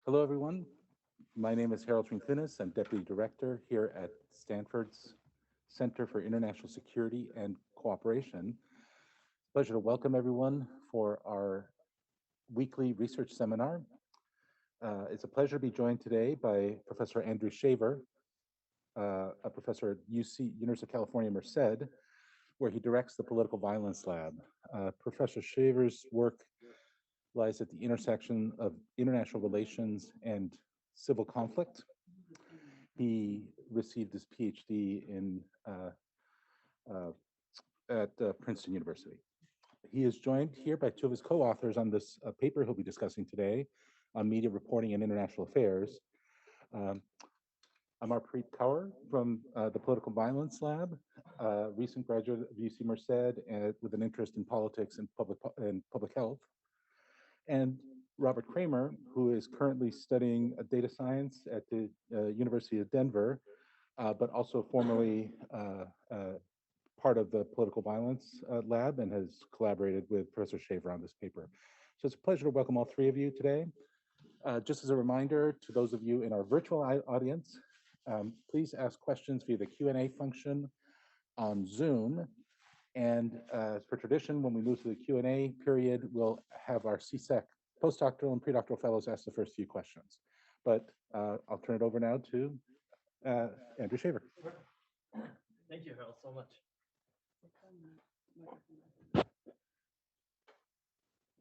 Hello, everyone. My name is Harold Trinklinis. I'm Deputy Director here at Stanford's Center for International Security and Cooperation. Pleasure to welcome everyone for our weekly research seminar. It's a pleasure to be joined today by Professor Andrew Shaver, a professor at University of California, Merced, where he directs the Political Violence Lab. Professor Shaver's work lies at the intersection of international relations and civil conflict. He received his PhD at Princeton University. He is joined here by two of his co-authors on this paper he'll be discussing today on media reporting and international affairs. I'm Preet Kaur from the Political Violence Lab, recent graduate of UC Merced with an interest in politics and public health. And Robert Kramer, who is currently studying data science at the University of Denver, but also formerly part of the Political Violence Lab and has collaborated with Professor Shaver on this paper. So it's a pleasure to welcome all three of you today. Just as a reminder to those of you in our virtual audience, please ask questions via the Q&A function on Zoom. And as per tradition, when we move to the Q&A period, we'll have our CSEC postdoctoral and predoctoral fellows ask the first few questions. But I'll turn it over now to Andrew Shaver. Thank you, Harold, so much.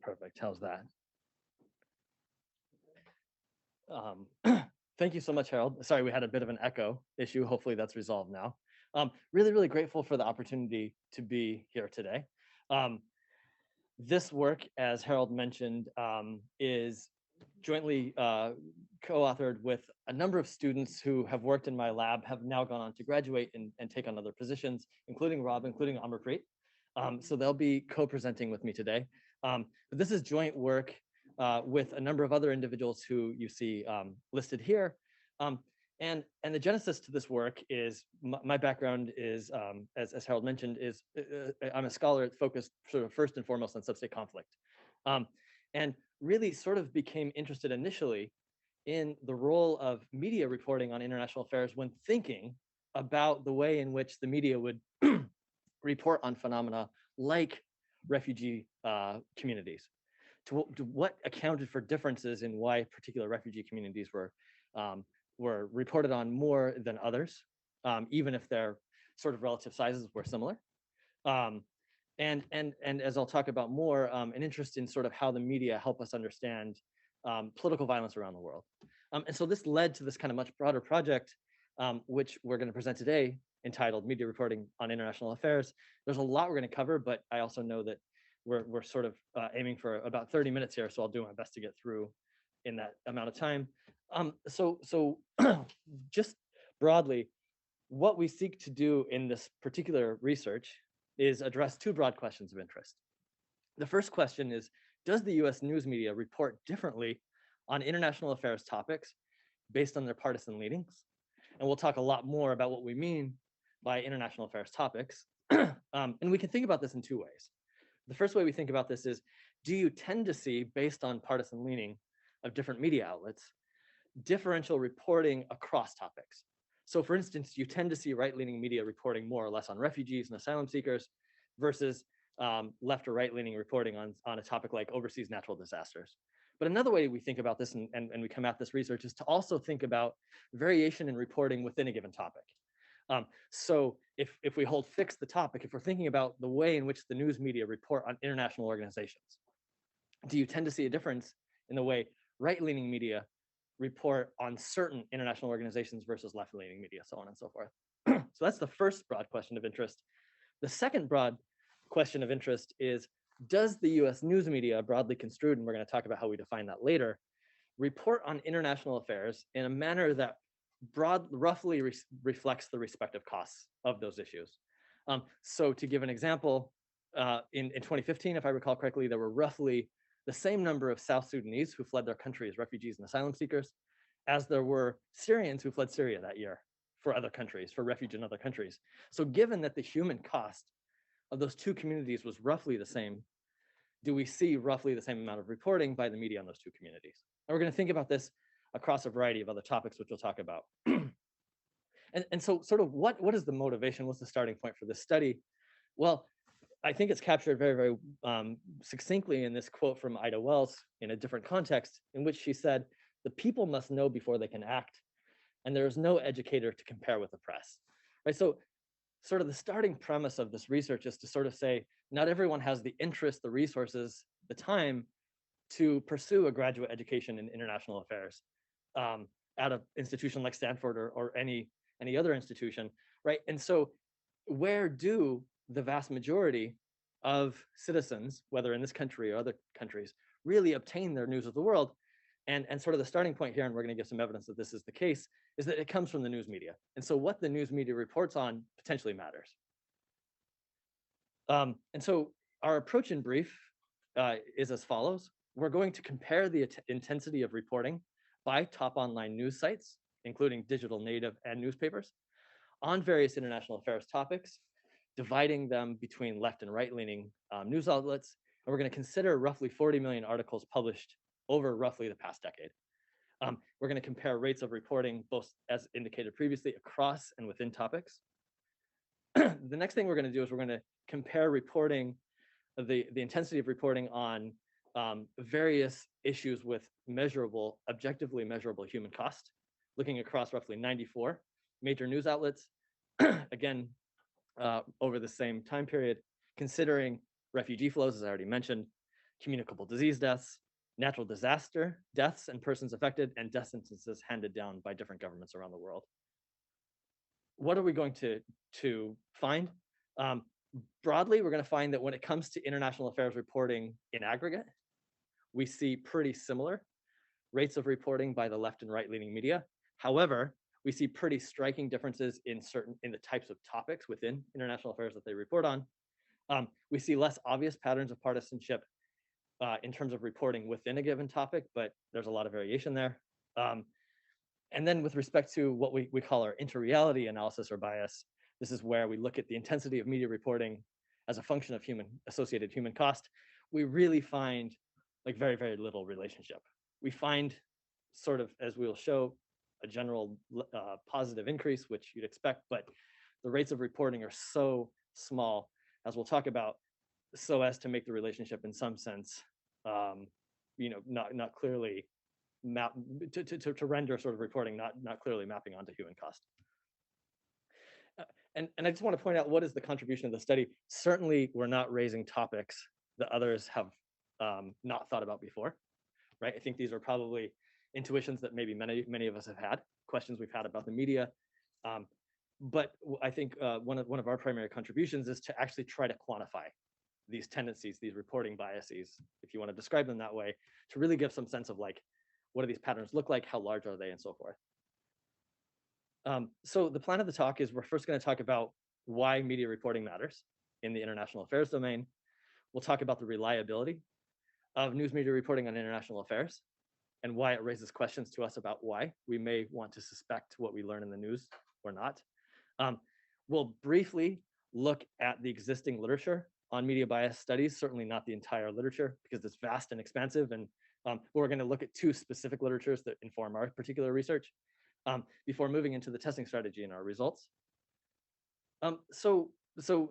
Perfect. How's that? Thank you so much, Harold. Sorry, we had a bit of an echo issue. Hopefully that's resolved now. Really grateful for the opportunity to be here today. This work, as Harold mentioned, is jointly co-authored with a number of students who have worked in my lab, have now gone on to graduate and take on other positions, including Rob, including Amarpreet. So they'll be co-presenting with me today. But this is joint work with a number of other individuals who you see listed here. And the genesis to this work is, my background is, as Harold mentioned, is I'm a scholar focused sort of first and foremost on sub-state conflict. And really sort of became interested initially in the role of media reporting on international affairs when thinking about the way in which the media would report on phenomena like refugee communities. To what accounted for differences in why particular refugee communities were reported on more than others, even if their sort of relative sizes were similar. And as I'll talk about more, an interest in sort of how the media help us understand political violence around the world. And so this led to this kind of much broader project, which we're going to present today, entitled Media Reporting on International Affairs. There's a lot we're going to cover, but I also know that we're sort of aiming for about 30 minutes here, so I'll do my best to get through in that amount of time. So just broadly, what we seek to do in this particular research is address two broad questions of interest. The first question is, does the US news media report differently on international affairs topics based on their partisan leanings? And we'll talk a lot more about what we mean by international affairs topics. And we can think about this in two ways. The first way we think about this is, do you tend to see, based on partisan leaning of different media outlets, differential reporting across topics? So for instance, you tend to see right-leaning media reporting more or less on refugees and asylum seekers versus left or right-leaning reporting on a topic like overseas natural disasters. But another way we think about this and we come at this research is to also think about variation in reporting within a given topic. So if we hold fixed the topic, if we're thinking about the way in which the news media report on international organizations, do you tend to see a difference in the way right-leaning media report on certain international organizations versus left-leaning media, so on and so forth? So that's the first broad question of interest. The second broad question of interest is, does the US news media, broadly construed, and we're going to talk about how we define that later, report on international affairs in a manner that roughly reflects the respective costs of those issues? So to give an example, in 2015, if I recall correctly, there were roughly the same number of South Sudanese who fled their country as refugees and asylum seekers as there were Syrians who fled Syria that year for other countries, for refuge in other countries. So given that the human cost of those two communities was roughly the same, do we see roughly the same amount of reporting by the media on those two communities? And we're going to think about this across a variety of other topics, which we'll talk about. And so sort of what is the motivation? What's the starting point for this study? Well, I think it's captured very, very succinctly in this quote from Ida Wells in a different context, in which she said, "The people must know before they can act, and there is no educator to compare with the press." Right? So sort of the starting premise of this research is to sort of say, not everyone has the interest, the resources, the time to pursue a graduate education in international affairs at an institution like Stanford or any other institution, right? And so where do the vast majority of citizens, whether in this country or other countries, really obtain their news of the world? And sort of the starting point here, and we're going to give some evidence that this is the case, is that it comes from the news media. And so what the news media reports on potentially matters. And so our approach in brief is as follows. We're going to compare the intensity of reporting by top online news sites, including digital native and newspapers, on various international affairs topics, dividing them between left and right-leaning news outlets. And we're going to consider roughly 40 million articles published over roughly the past decade. We're going to compare rates of reporting, both as indicated previously, across and within topics. The next thing we're going to do is we're going to compare reporting, the intensity of reporting on various issues with measurable, objectively measurable human cost, looking across roughly 94 major news outlets, again, over the same time period, considering refugee flows, as I already mentioned, communicable disease deaths, natural disaster deaths and persons affected, and death sentences handed down by different governments around the world. What are we going to find? Broadly, we're going to find that when it comes to international affairs reporting in aggregate, we see pretty similar rates of reporting by the left and right-leaning media. However, we see pretty striking differences in the types of topics within international affairs that they report on. We see less obvious patterns of partisanship in terms of reporting within a given topic, but there's a lot of variation there. And then with respect to what we call our interreality analysis or bias, this is where we look at the intensity of media reporting as a function of associated human cost. We really find like very, very little relationship. We find sort of, as we'll show, a general positive increase, which you'd expect, but the rates of reporting are so small, as we'll talk about, so as to make the relationship in some sense, not clearly map to render sort of reporting not clearly mapping onto human cost. And I just want to point out, what is the contribution of the study? Certainly, we're not raising topics that others have not thought about before, right? I think these are probably intuitions that maybe many of us have had, questions we've had about the media. But I think one of our primary contributions is to actually try to quantify these tendencies, these reporting biases, if you want to describe them that way, to really give some sense of like, what do these patterns look like, how large are they, and so forth. So the plan of the talk is we're first going to talk about why media reporting matters in the international affairs domain. We'll talk about the reliability of news media reporting on international affairs and why it raises questions to us about why we may want to suspect what we learn in the news or not. We'll briefly look at the existing literature on media bias studies, certainly not the entire literature because it's vast and expansive. And we're going to look at two specific literatures that inform our particular research before moving into the testing strategy and our results. So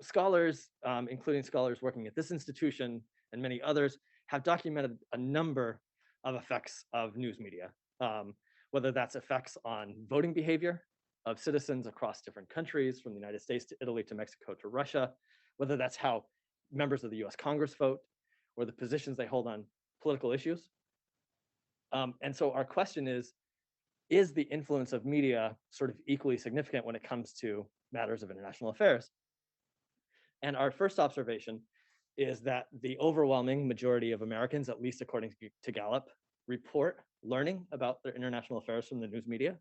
scholars, including scholars working at this institution and many others, have documented a number of effects of news media, whether that's effects on voting behavior of citizens across different countries, from the United States to Italy to Mexico to Russia, whether that's how members of the US Congress vote, or the positions they hold on political issues. And so our question is the influence of media sort of equally significant when it comes to matters of international affairs? And our first observation is that the overwhelming majority of Americans, at least according to Gallup, report learning about their international affairs from the news media.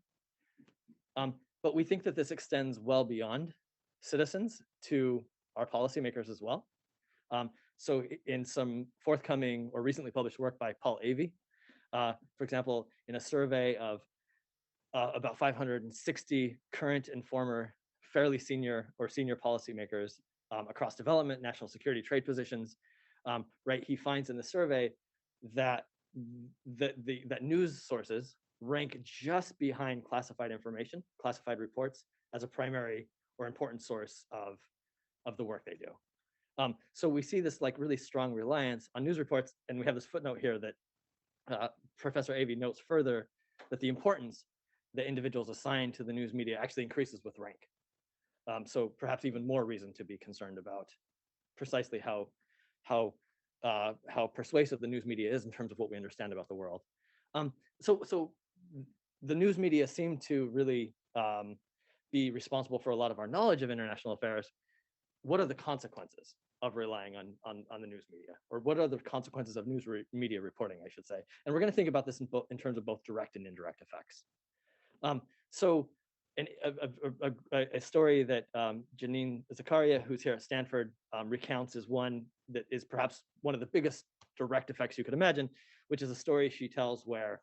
But we think that this extends well beyond citizens to our policymakers as well. So in some forthcoming or recently published work by Paul Avey, for example, in a survey of about 560 current and former fairly senior or senior policymakers across development, national security, trade positions, right? He finds in the survey that that news sources rank just behind classified information, classified reports, as a primary or important source of the work they do. So we see this like really strong reliance on news reports, and we have this footnote here that Professor Avey notes further that the importance that individuals assign to the news media actually increases with rank. So perhaps even more reason to be concerned about precisely how persuasive the news media is in terms of what we understand about the world. So the news media seem to really be responsible for a lot of our knowledge of international affairs. What are the consequences of relying on the news media, or what are the consequences of media reporting, I should say? And we're going to think about this in terms of both direct and indirect effects. So a story that Janine Zakaria, who's here at Stanford, recounts is one that is perhaps one of the biggest direct effects you could imagine, which is a story she tells where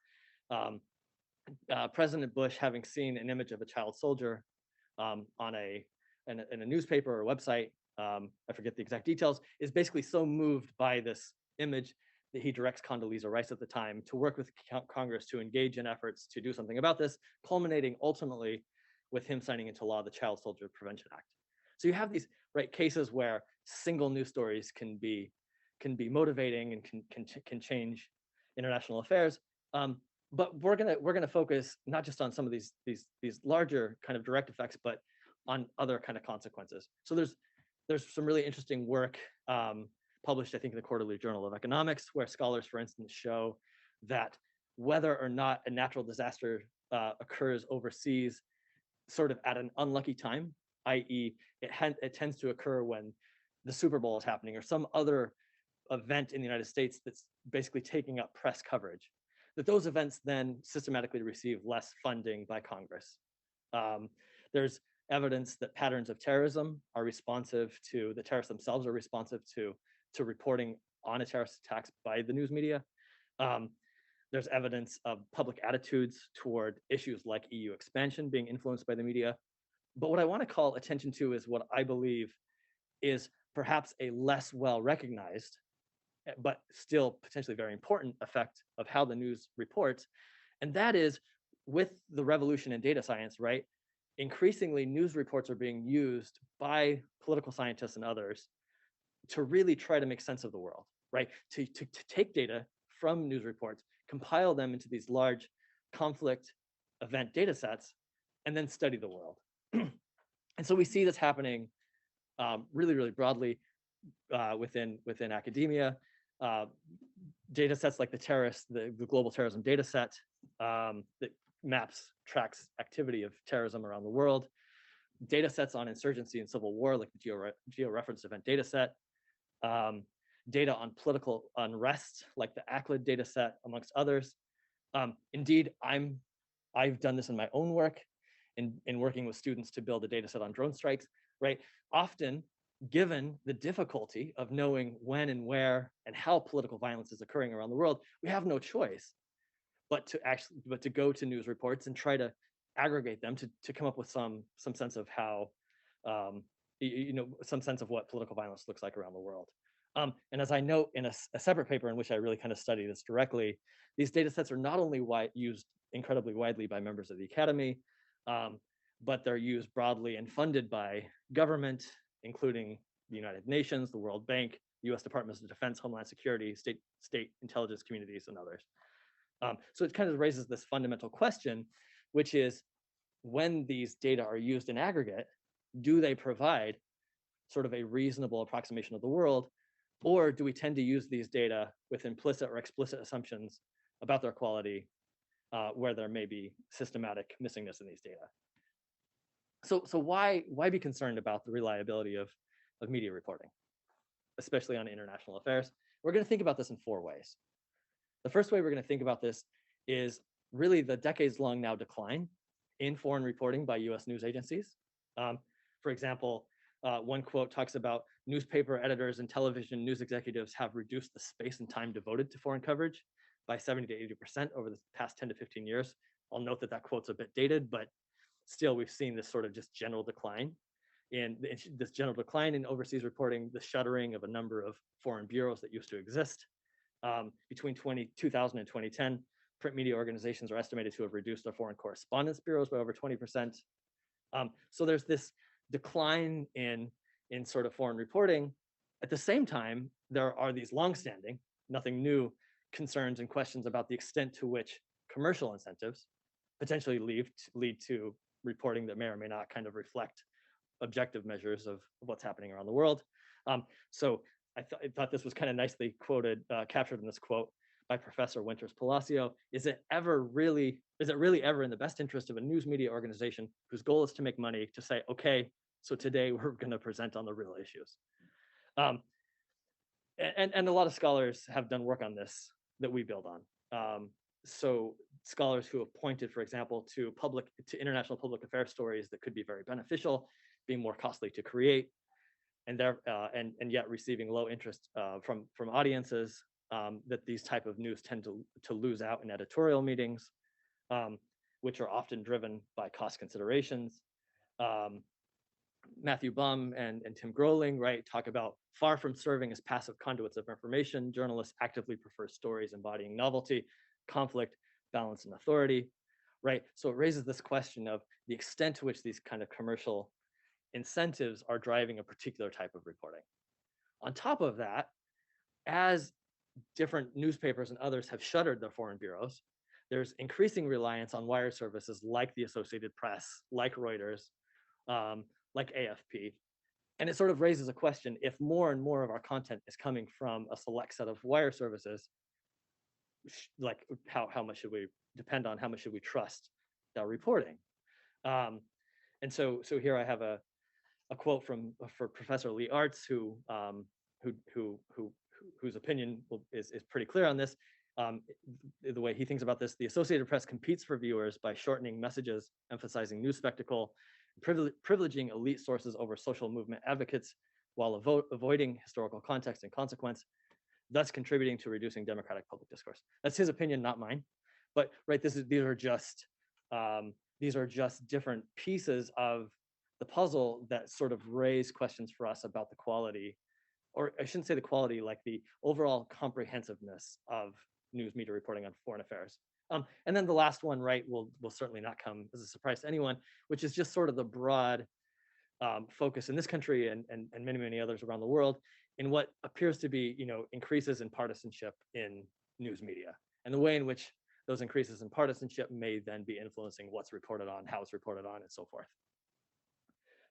President Bush, having seen an image of a child soldier in a newspaper or website, I forget the exact details, is basically so moved by this image that he directs Condoleezza Rice at the time to work with Congress to engage in efforts to do something about this, culminating ultimately with him signing into law the Child Soldier Prevention Act. So you have these cases where single news stories can be motivating and can change international affairs. But we're gonna focus not just on some of these larger kind of direct effects, but on other kind of consequences. So there's some really interesting work published, I think, in the Quarterly Journal of Economics, where scholars, for instance, show that whether or not a natural disaster occurs overseas sort of at an unlucky time, i.e. it tends to occur when the Super Bowl is happening or some other event in the United States that's basically taking up press coverage, that those events then systematically receive less funding by Congress. There's evidence that patterns of terrorism are responsive to, the terrorists themselves are responsive to reporting on a terrorist attacks by the news media. There's evidence of public attitudes toward issues like EU expansion being influenced by the media. But what I want to call attention to is what I believe is perhaps a less well recognized, but still potentially very important effect of how the news reports. And that is, with the revolution in data science, right? Increasingly, news reports are being used by political scientists and others to really try to make sense of the world, right? To take data from news reports, compile them into these large conflict event data sets, and then study the world. And so we see this happening really, really broadly within academia. Data sets like the global terrorism data set that tracks activity of terrorism around the world. Data sets on insurgency and civil war, like the georeferenced event data set. Data on political unrest, like the ACLID data set, amongst others. Indeed, I've done this in my own work, in working with students to build a data set on drone strikes, right? Often, given the difficulty of knowing when and where and how political violence is occurring around the world, we have no choice but to go to news reports and try to aggregate them to come up with some sense of how, some sense of what political violence looks like around the world. And as I note in a separate paper in which I really kind of study this directly, these data sets are not only used incredibly widely by members of the academy, but they're used broadly and funded by government, including the United Nations, the World Bank, US Departments of Defense, Homeland Security, state intelligence communities, and others. So it kind of raises this fundamental question, which is, when these data are used in aggregate, do they provide sort of a reasonable approximation of the world, or do we tend to use these data with implicit or explicit assumptions about their quality, where there may be systematic missingness in these data? So why be concerned about the reliability of media reporting, especially on international affairs? We're going to think about this in 4 ways. The first way we're going to think about this is really the decades-long now decline in foreign reporting by US news agencies. For example, one quote talks about newspaper editors and television news executives have reduced the space and time devoted to foreign coverage by 70 to 80% over the past 10 to 15 years. I'll note that quote's a bit dated, but still we've seen this sort of just general decline in overseas reporting, the shuttering of a number of foreign bureaus that used to exist. Between 2000 and 2010, print media organizations are estimated to have reduced their foreign correspondence bureaus by over 20%. So there's this decline in sort of foreign reporting. At the same time, there are these longstanding, nothing new, concerns and questions about the extent to which commercial incentives potentially lead to reporting that may or may not kind of reflect objective measures of what's happening around the world. So I thought this was kind of nicely quoted, captured in this quote by Professor Winters Palacio. Is it really ever in the best interest of a news media organization whose goal is to make money to say, okay, so today we're going to present on the real issues? And a lot of scholars have done work on this that we build on. So scholars who have pointed, for example, to international public affairs stories that could be very beneficial, being more costly to create, and yet receiving low interest from audiences, that these type of news tend to lose out in editorial meetings, which are often driven by cost considerations. Matthew Bum and Tim Groeling, right, talk about far from serving as passive conduits of information, journalists actively prefer stories embodying novelty, conflict, balance, and authority, right? So it raises this question of the extent to which these kind of commercial incentives are driving a particular type of reporting. On top of that, as different newspapers and others have shuttered their foreign bureaus, there's increasing reliance on wire services like the Associated Press, like Reuters, like AFP. And it sort of raises a question: if more and more of our content is coming from a select set of wire services, like how much should we depend on? How much should we trust their reporting? And so here I have a quote for Professor Lee Artz, whose opinion is pretty clear on this. The way he thinks about this: the Associated Press competes for viewers by shortening messages, emphasizing news spectacle, privileging elite sources over social movement advocates, while avoiding historical context and consequence, thus contributing to reducing democratic public discourse. That's his opinion, not mine. But right, these are just different pieces of the puzzle that sort of raise questions for us about the quality, or I shouldn't say the quality, like the overall comprehensiveness of news media reporting on foreign affairs. And then the last one, right, will certainly not come as a surprise to anyone, which is just sort of the broad focus in this country and many others around the world in what appears to be, increases in partisanship in news media, and the way in which those increases in partisanship may then be influencing what's reported on, how it's reported on, and so forth.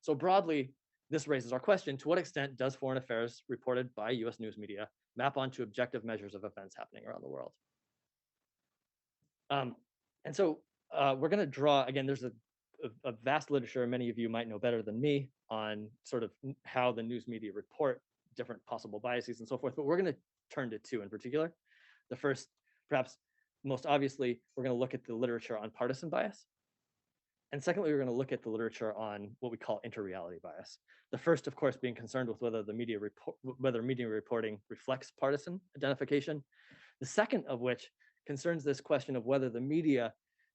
So broadly, this raises our question: to what extent does foreign affairs reported by US news media map onto objective measures of events happening around the world? And so we're going to draw, again, there's a vast literature, many of you might know better than me, on sort of how the news media report different possible biases and so forth, but we're going to turn to two in particular. The first, perhaps most obviously, we're going to look at the literature on partisan bias. And secondly, we're going to look at the literature on what we call interreality bias. The first, of course, being concerned with whether media reporting reflects partisan identification. The second of which concerns this question of whether the media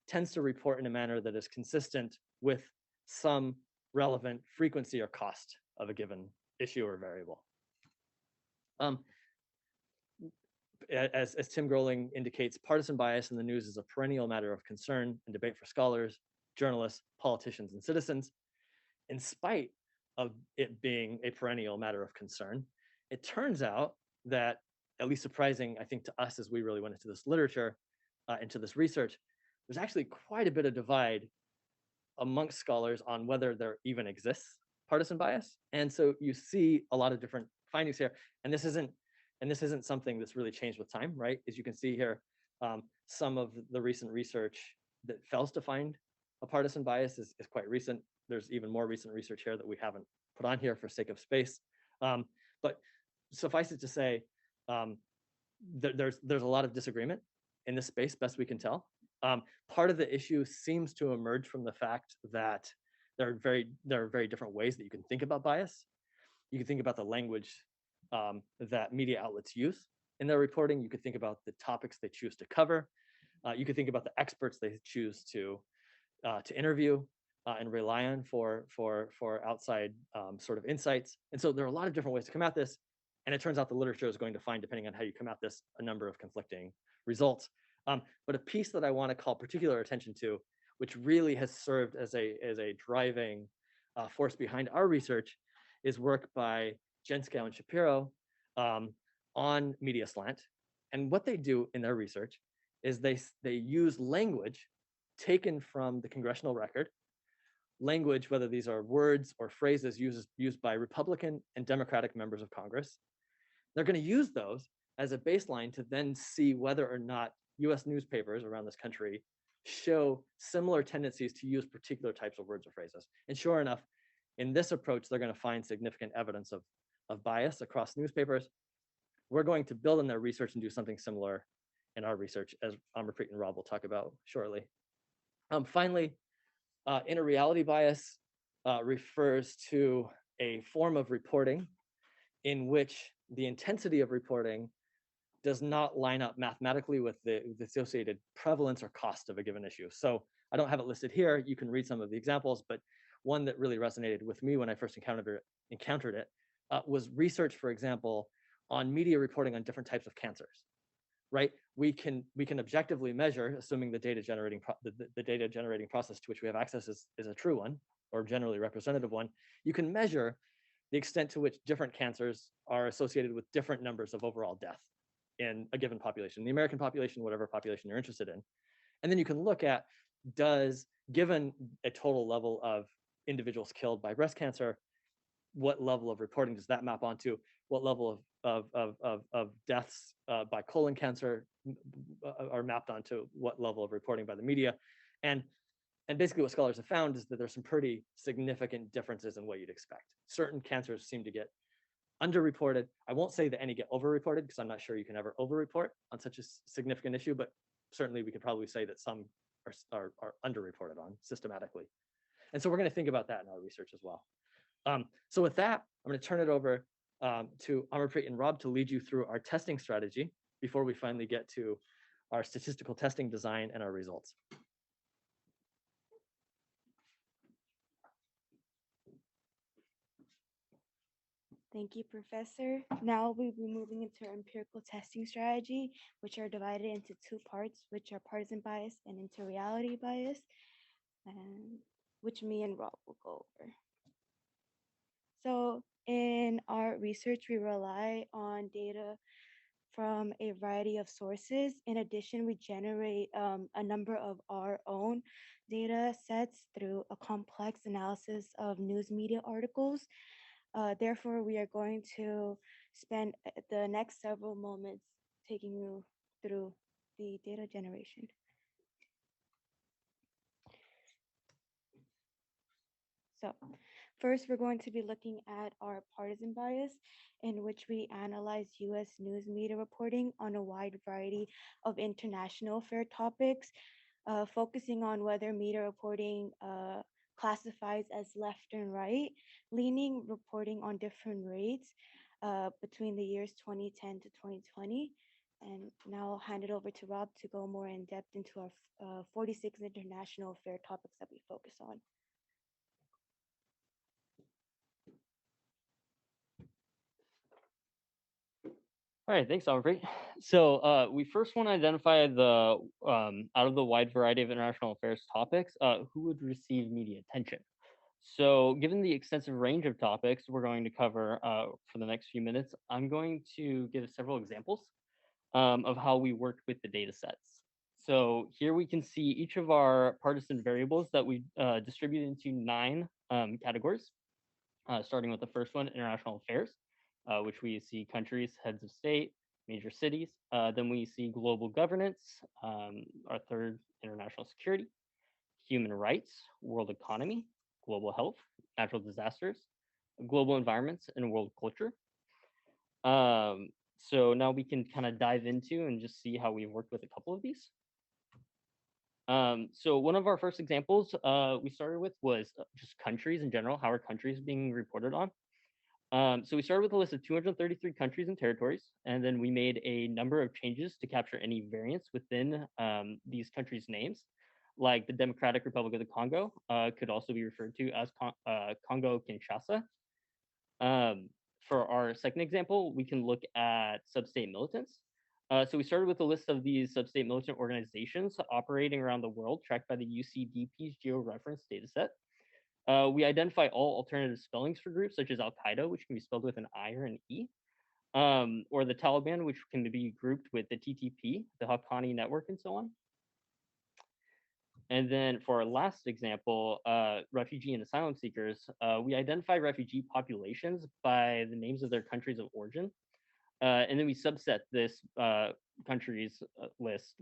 tends to report in a manner that is consistent with some relevant frequency or cost of a given issue or variable. As Tim Groeling indicates, partisan bias in the news is a perennial matter of concern and debate for scholars, journalists, politicians, and citizens. In spite of it being a perennial matter of concern, it turns out that, at least surprising, I think, to us as we really went into this literature, into this research, there's actually quite a bit of divide amongst scholars on whether there even exists partisan bias. And so you see a lot of different findings here. And this isn't something that's really changed with time, right? As you can see here, some of the recent research that fails to find a partisan bias is quite recent. There's even more recent research here that we haven't put on here for sake of space. But suffice it to say, there's a lot of disagreement in this space, best we can tell. Part of the issue seems to emerge from the fact that there are very different ways that you can think about bias. You can think about the language that media outlets use in their reporting. You could think about the topics they choose to cover. You could think about the experts they choose to interview and rely on for outside sort of insights. And so there are a lot of different ways to come at this. And it turns out the literature is going to find, depending on how you come at this, a number of conflicting results. But a piece that I want to call particular attention to, which really has served as a driving force behind our research, is work by Jenskow and Shapiro on media slant. And what they do in their research is they use language taken from the congressional record, language, whether these are words or phrases used by Republican and Democratic members of Congress. They're going to use those as a baseline to then see whether or not US newspapers around this country show similar tendencies to use particular types of words or phrases. And sure enough, in this approach, they're going to find significant evidence of bias across newspapers. We're going to build on their research and do something similar in our research, as Amarpreet and Rob will talk about shortly. Finally, inner reality bias refers to a form of reporting in which the intensity of reporting does not line up mathematically with the associated prevalence or cost of a given issue. So I don't have it listed here. You can read some of the examples, but one that really resonated with me when I first encountered it was research, for example, on media reporting on different types of cancers. Right? We can objectively measure, assuming the data generating process to which we have access is a true one or generally representative one. You can measure the extent to which different cancers are associated with different numbers of overall death in a given population, the American population, whatever population you're interested in. And then you can look at, given a total level of individuals killed by breast cancer, what level of reporting does that map onto? What level of deaths by colon cancer are mapped onto what level of reporting by the media? And basically what scholars have found is that there's some pretty significant differences in what you'd expect. Certain cancers seem to get underreported. I won't say that any get overreported because I'm not sure you can ever overreport on such a significant issue, but certainly we could probably say that some are underreported on systematically. And so we're going to think about that in our research as well. So with that, I'm going to turn it over to Amarpreet and Rob to lead you through our testing strategy before we finally get to our statistical testing design and our results. Thank you, Professor. Now we'll be moving into our empirical testing strategy, which are divided into two parts, which are partisan bias and inter-reality bias, and which me and Rob will go over. So in our research, we rely on data from a variety of sources. In addition, we generate a number of our own data sets through a complex analysis of news media articles. Therefore, we are going to spend the next several moments taking you through the data generation. So first, we're going to be looking at our partisan bias, in which we analyze US news media reporting on a wide variety of international affair topics, focusing on whether media reporting classifies as left and right, leaning reporting on different rates between the years 2010 to 2020. And now I'll hand it over to Rob to go more in depth into our 46 international affair topics that we focus on. All right, thanks, Amarpreet. So we first want to identify the out of the wide variety of international affairs topics, who would receive media attention. So given the extensive range of topics we're going to cover for the next few minutes, I'm going to give several examples of how we worked with the data sets. So here we can see each of our partisan variables that we distributed into 9 categories, starting with the first one, international affairs, which we see countries, heads of state, major cities. Then we see global governance, our third, international security, human rights, world economy, global health, natural disasters, global environments, and world culture. So now we can kind of dive into and just see how we've worked with a couple of these. So one of our first examples we started with was just countries in general. How are countries being reported on? So we started with a list of 233 countries and territories, and then we made a number of changes to capture any variance within these countries' names, like the Democratic Republic of the Congo could also be referred to as Congo-Kinshasa. For our second example, we can look at sub-state militants. So we started with a list of these sub-state militant organizations operating around the world, tracked by the UCDP's georeference dataset. We identify all alternative spellings for groups, such as Al Qaeda, which can be spelled with an I or an E, or the Taliban, which can be grouped with the TTP, the Haqqani network, and so on. And then for our last example, refugee and asylum seekers, we identify refugee populations by the names of their countries of origin. And then we subset this countries list,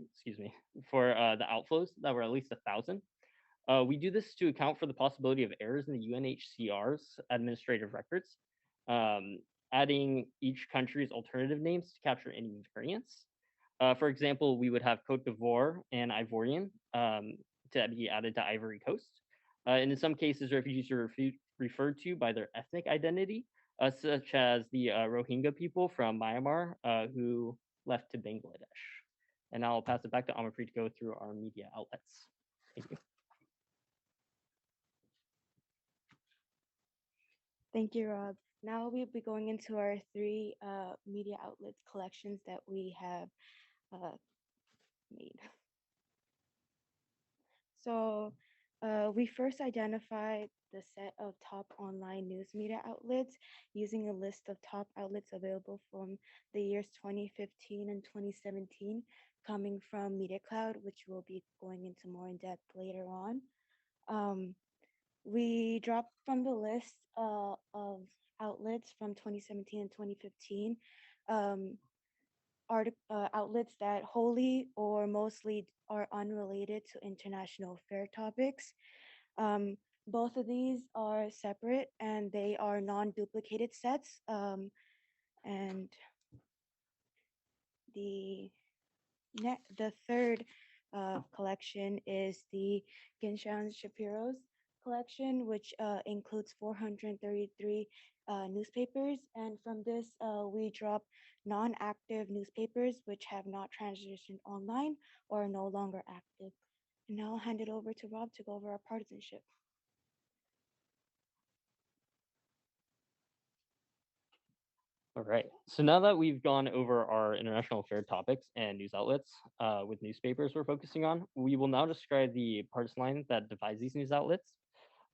for the outflows that were at least 1,000. We do this to account for the possibility of errors in the UNHCR's administrative records, adding each country's alternative names to capture any variance. For example, we would have Cote d'Ivoire and Ivorian to be added to Ivory Coast. And in some cases, refugees are referred to by their ethnic identity, such as the Rohingya people from Myanmar who left to Bangladesh. And now I'll pass it back to Amarpreet to go through our media outlets. Thank you. Thank you, Rob. Now we'll be going into our three media outlets collections that we have made. So we first identified the set of top online news media outlets using a list of top outlets available from the years 2015 and 2017, coming from Media Cloud, which we'll be going into more in depth later on. We dropped from the list of outlets from 2017 and 2015 outlets that wholly or mostly are unrelated to international affair topics. Both of these are separate and they are non-duplicated sets. And the third collection is the Ginshan Shapiro's collection, which includes 433 newspapers. And from this, we drop non-active newspapers which have not transitioned online or are no longer active. And now I'll hand it over to Rob to go over our partisanship. All right. So now that we've gone over our international affair topics and news outlets with newspapers we're focusing on, we will now describe the partisan line that divides these news outlets.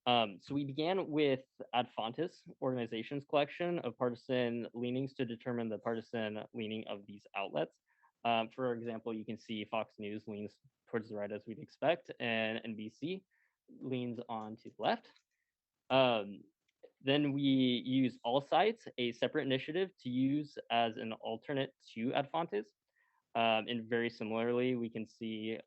So we began with Ad Fontes organization's collection of partisan leanings to determine the partisan leaning of these outlets. For example, you can see Fox News leans towards the right as we'd expect, and NBC leans on to the left. Then we use All Sides, a separate initiative to use as an alternate to Ad Fontes. And very similarly, we can see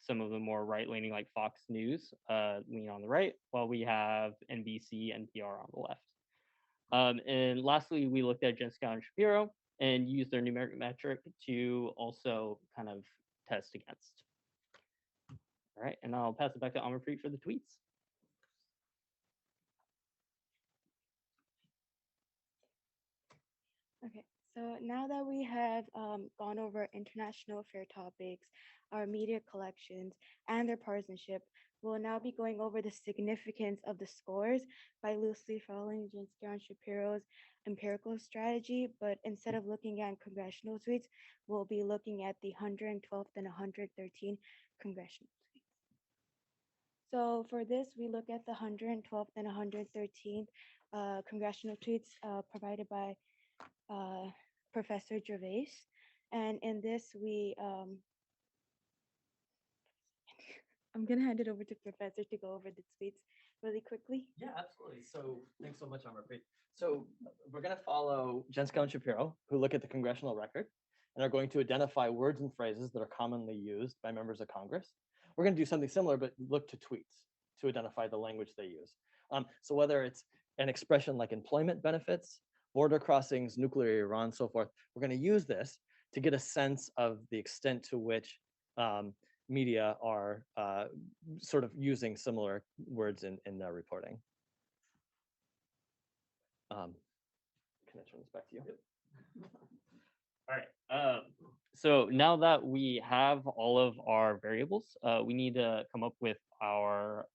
some of the more right-leaning like Fox News lean on the right, while we have NBC, NPR on the left. And lastly, we looked at Jenska and Shapiro and used their numeric metric to also kind of test against. All right, and I'll pass it back to Amarpreet for the tweets. Okay, so now that we have gone over international affair topics, our media collections, and their partisanship, we'll now be going over the significance of the scores by loosely following Jenska and Shapiro's empirical strategy. But instead of looking at congressional tweets, we'll be looking at the 112th and 113th congressional tweets. So for this, we look at the 112th and 113th congressional tweets provided by Professor Gervais. And in this, I'm gonna hand it over to Professor to go over the tweets really quickly. Yeah, absolutely. So thanks so much, Amarpreet. So we're going to follow Jenska and Shapiro, who look at the congressional record and are going to identify words and phrases that are commonly used by members of Congress. We're going to do something similar, but look to tweets to identify the language they use. So whether it's an expression like employment benefits, border crossings, nuclear Iran, so forth, we're going to use this to get a sense of the extent to which media are sort of using similar words in their reporting. Can I turn this back to you? All right. So now that we have all of our variables, we need to come up with our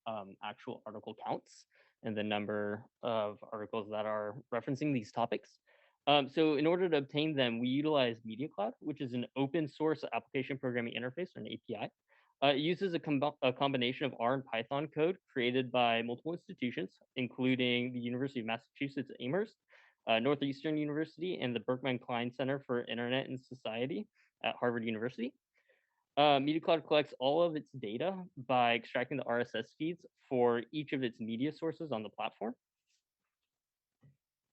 actual article counts and the number of articles that are referencing these topics. So in order to obtain them, we utilize Media Cloud, which is an open source application programming interface or an API. It uses a combination of R and Python code created by multiple institutions, including the University of Massachusetts Amherst, Northeastern University, and the Berkman Klein Center for Internet and Society at Harvard University. Media Cloud collects all of its data by extracting the RSS feeds for each of its media sources on the platform.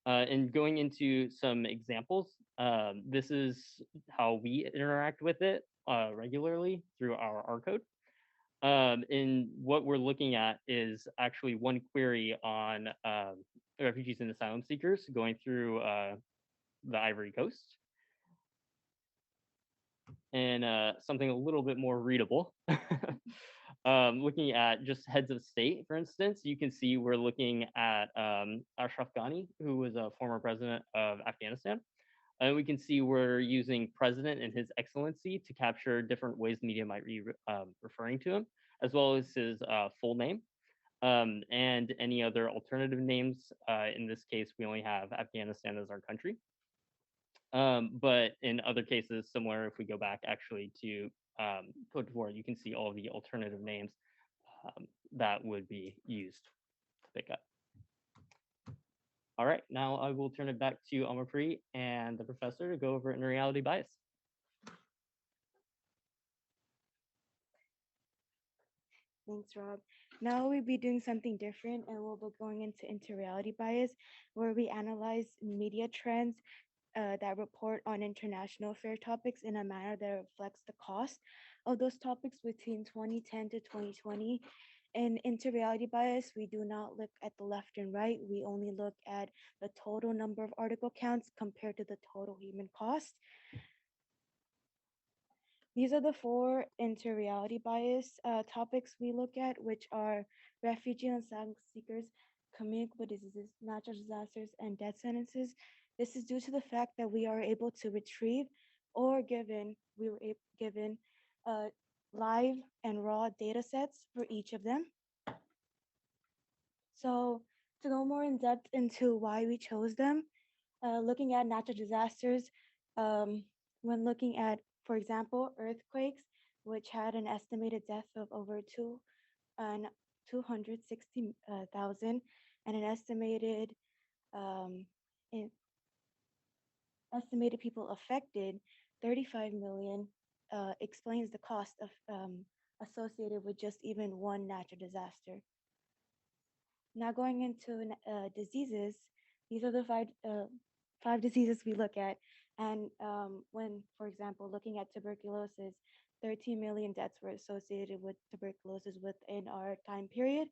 And going into some examples, this is how we interact with it regularly through our R code. And what we're looking at is actually one query on refugees and asylum seekers going through the Ivory Coast. And something a little bit more readable. Looking at just heads of state, for instance, you can see we're looking at Ashraf Ghani, who was a former president of Afghanistan. And we can see we're using president and his excellency to capture different ways media might be referring to him, as well as his full name and any other alternative names. In this case, we only have Afghanistan as our country. But in other cases, similar, if we go back actually to Code d'Ivoire, you can see all of the alternative names that would be used to pick up. All right, now I will turn it back to Amarpreet and the professor to go over inter-reality bias. Thanks, Rob. Now we'll be doing something different, and we'll be going into inter-reality bias, where we analyze media trends that report on international affair topics in a manner that reflects the cost of those topics between 2010 to 2020. In inter-reality bias, we do not look at the left and right. We only look at the total number of article counts compared to the total human cost. These are the 4 inter-reality bias topics we look at, which are refugee and asylum seekers, communicable diseases, natural disasters, and death sentences. This is due to the fact that we are able to retrieve or we were given live and raw data sets for each of them. So to go more in depth into why we chose them, looking at natural disasters, when looking at, for example, earthquakes, which had an estimated death of over 260,000 and an estimated estimated people affected, 35 million, explains the cost of associated with just even one natural disaster. Now going into diseases, these are the 5 diseases we look at. And when, for example, looking at tuberculosis, 13 million deaths were associated with tuberculosis within our time period,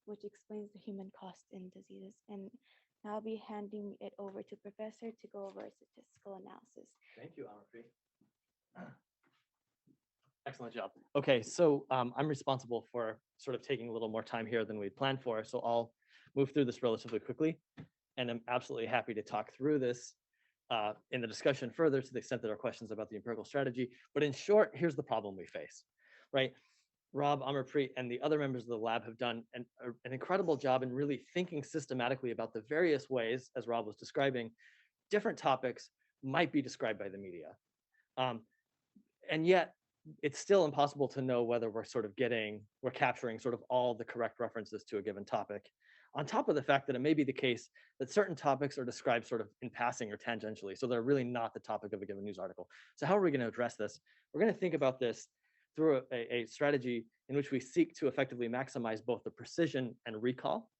which explains the human cost in diseases. And now I'll be handing it over to Professor to go over statistical analysis. Thank you, Amarpreet. Excellent job. Okay, so I'm responsible for sort of taking a little more time here than we planned for, so I'll move through this relatively quickly, and I'm absolutely happy to talk through this in the discussion further to the extent there are questions about the empirical strategy. But in short, here's the problem we face, right? Rob, Amarpreet, and the other members of the lab have done an incredible job in really thinking systematically about the various ways, as Rob was describing, different topics might be described by the media. And yet, it's still impossible to know whether we're capturing sort of all the correct references to a given topic. On top of the fact that it may be the case that certain topics are described sort of in passing or tangentially, so they're really not the topic of a given news article. So how are we going to address this? We're going to think about this through a strategy in which we seek to effectively maximize both the precision and recall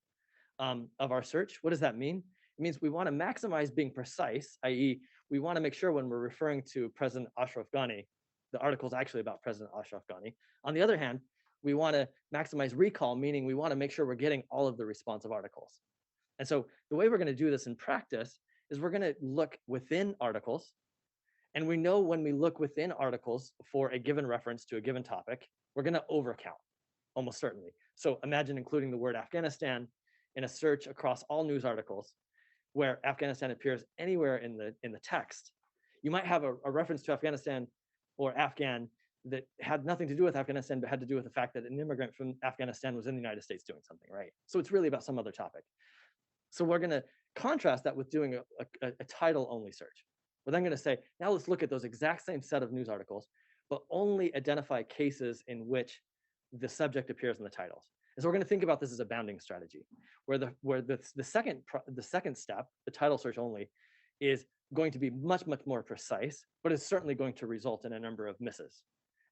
of our search. What does that mean? It means we want to maximize being precise, i.e. we want to make sure when we're referring to President Ashraf Ghani, the article is actually about President Ashraf Ghani. On the other hand, we want to maximize recall, meaning we want to make sure we're getting all of the responsive articles. And so the way we're going to do this in practice is we're going to look within articles. And we know when we look within articles for a given reference to a given topic, we're going to overcount, almost certainly. So imagine including the word Afghanistan in a search across all news articles where Afghanistan appears anywhere in the text. You might have a reference to Afghanistan or Afghan that had nothing to do with Afghanistan, but had to do with the fact that an immigrant from Afghanistan was in the United States doing something, right? So it's really about some other topic. So we're going to contrast that with doing a title-only search. We're then going to say, now let's look at those exact same set of news articles, but only identify cases in which the subject appears in the titles. And so we're going to think about this as a bounding strategy, where the second step, the title search only, is going to be much more precise, but it's certainly going to result in a number of misses.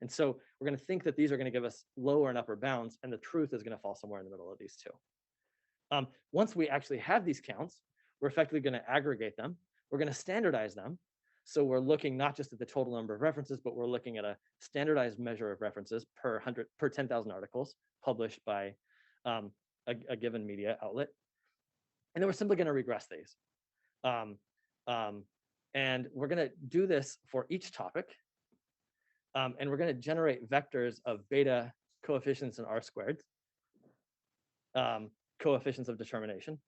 And so we're going to think that these are going to give us lower and upper bounds, and the truth is going to fall somewhere in the middle of these two. Once we actually have these counts, we're effectively going to aggregate them. We're going to standardize them. So we're looking not just at the total number of references, but we're looking at a standardized measure of references per 10,000 articles published by a given media outlet. And then we're simply going to regress these. And we're going to do this for each topic. And we're going to generate vectors of beta coefficients and R-squareds, coefficients of determination.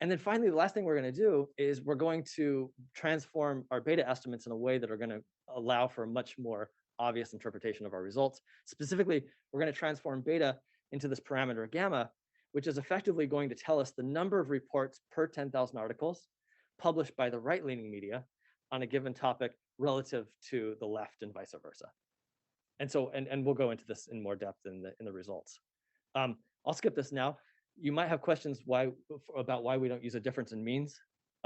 And then finally, the last thing we're going to do is we're going to transform our beta estimates in a way that are going to allow for a much more obvious interpretation of our results. Specifically, we're going to transform beta into this parameter gamma, which is effectively going to tell us the number of reports per 10,000 articles published by the right-leaning media on a given topic relative to the left and vice versa. And so, and we'll go into this in more depth in the results. I'll skip this now. You might have questions about why we don't use a difference in means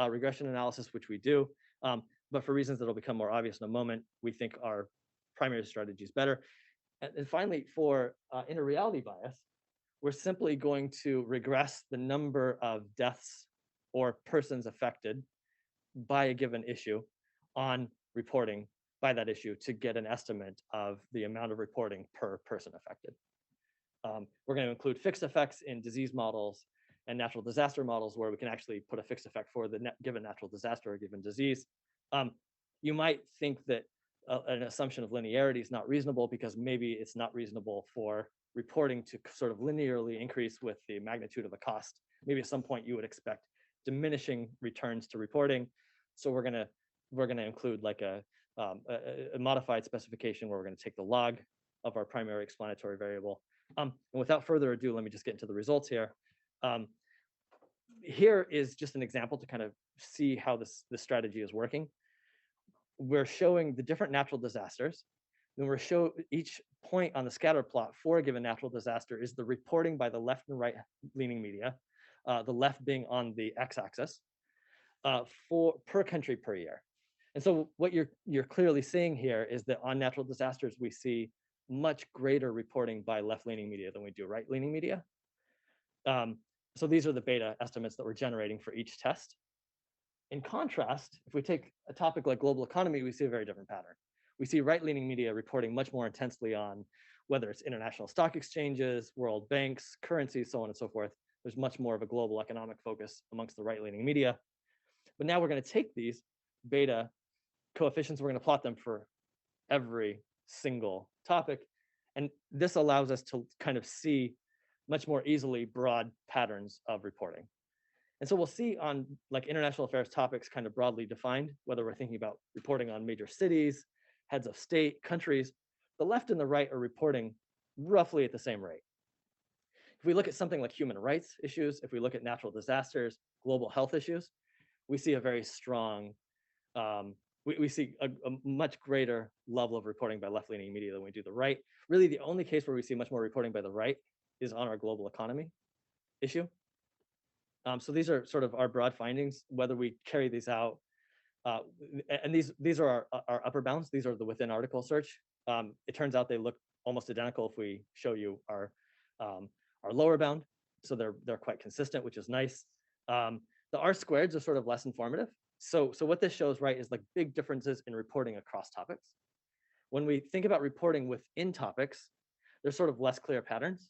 regression analysis, which we do. But for reasons that will become more obvious in a moment, we think our primary strategy is better. And finally, for inner reality bias, we're simply going to regress the number of deaths or persons affected by a given issue on reporting by that issue to get an estimate of the amount of reporting per person affected. We're going to include fixed effects in disease models and natural disaster models where we can actually put a fixed effect for the given natural disaster or given disease. You might think that an assumption of linearity is not reasonable because maybe it's not reasonable for reporting to sort of linearly increase with the magnitude of a cost. Maybe at some point you would expect diminishing returns to reporting. So we're gonna include like a modified specification where we're going to take the log of our primary explanatory variable. And without further ado, let me just get into the results here. Here is just an example to kind of see how this strategy is working. We're showing the different natural disasters. Then we're show each point on the scatter plot for a given natural disaster is the reporting by the left and right leaning media, the left being on the x-axis, per country per year. And so what you're clearly seeing here is that on natural disasters, we see much greater reporting by left-leaning media than we do right-leaning media. So these are the beta estimates that we're generating for each test. In contrast, if we take a topic like global economy, we see a very different pattern. We see right-leaning media reporting much more intensely on whether it's international stock exchanges, world banks, currencies, so on and so forth. There's much more of a global economic focus amongst the right-leaning media. But now we're going to take these beta coefficients, we're going to plot them for every single topic. And this allows us to kind of see much more easily broad patterns of reporting. And so we'll see on like international affairs topics kind of broadly defined, whether we're thinking about reporting on major cities, heads of state, countries, the left and the right are reporting roughly at the same rate. If we look at something like human rights issues, if we look at natural disasters, global health issues, we see a very strong, we see a much greater level of reporting by left-leaning media than we do the right. Really, the only case where we see much more reporting by the right is on our global economy issue. So these are sort of our broad findings, whether we carry these out. And these are our upper bounds. These are the within article search. It turns out they look almost identical if we show you our lower bound. So they're quite consistent, which is nice. The R-squareds are sort of less informative. So what this shows, right, is like big differences in reporting across topics. When we think about reporting within topics, there's sort of less clear patterns.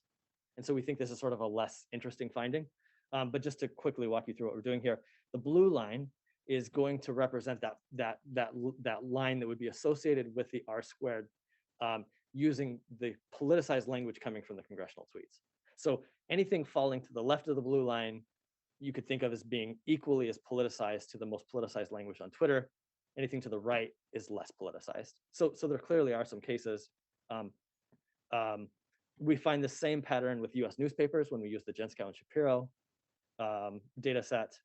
And so we think this is sort of a less interesting finding. But just to quickly walk you through what we're doing here, the blue line is going to represent that line that would be associated with the R-squared using the politicized language coming from the congressional tweets. So anything falling to the left of the blue line, you could think of as being equally as politicized to the most politicized language on Twitter. Anything to the right is less politicized. So there clearly are some cases. We find the same pattern with US newspapers when we use the Jenskow and Shapiro data set,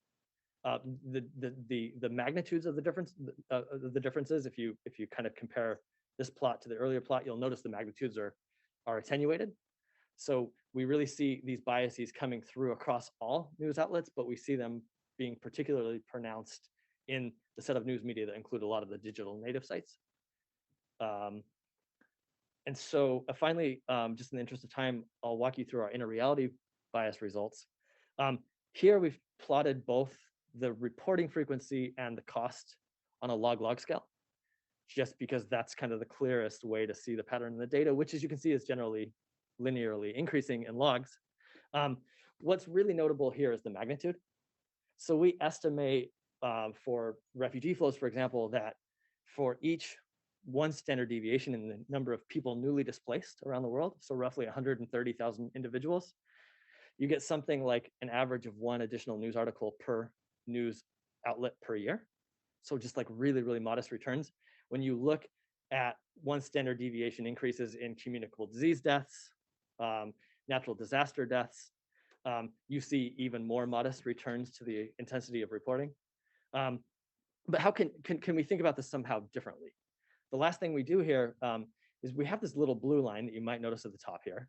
the magnitudes of the differences. If you kind of compare this plot to the earlier plot, you'll notice the magnitudes are attenuated. So we really see these biases coming through across all news outlets, but we see them being particularly pronounced in the set of news media that include a lot of the digital native sites. And so finally, just in the interest of time, I'll walk you through our inner reality bias results. Here we've plotted both the reporting frequency and the cost on a log-log scale, just because that's kind of the clearest way to see the pattern in the data, which, as you can see, is generally linearly increasing in logs. What's really notable here is the magnitude. So we estimate for refugee flows, for example, that for each one standard deviation in the number of people newly displaced around the world, so roughly 130,000 individuals, you get something like an average of one additional news article per news outlet per year. So just like really, really modest returns. When you look at one standard deviation increases in communicable disease deaths, natural disaster deaths, you see even more modest returns to the intensity of reporting. But how can we think about this somehow differently? The last thing we do here is we have this little blue line that you might notice at the top here.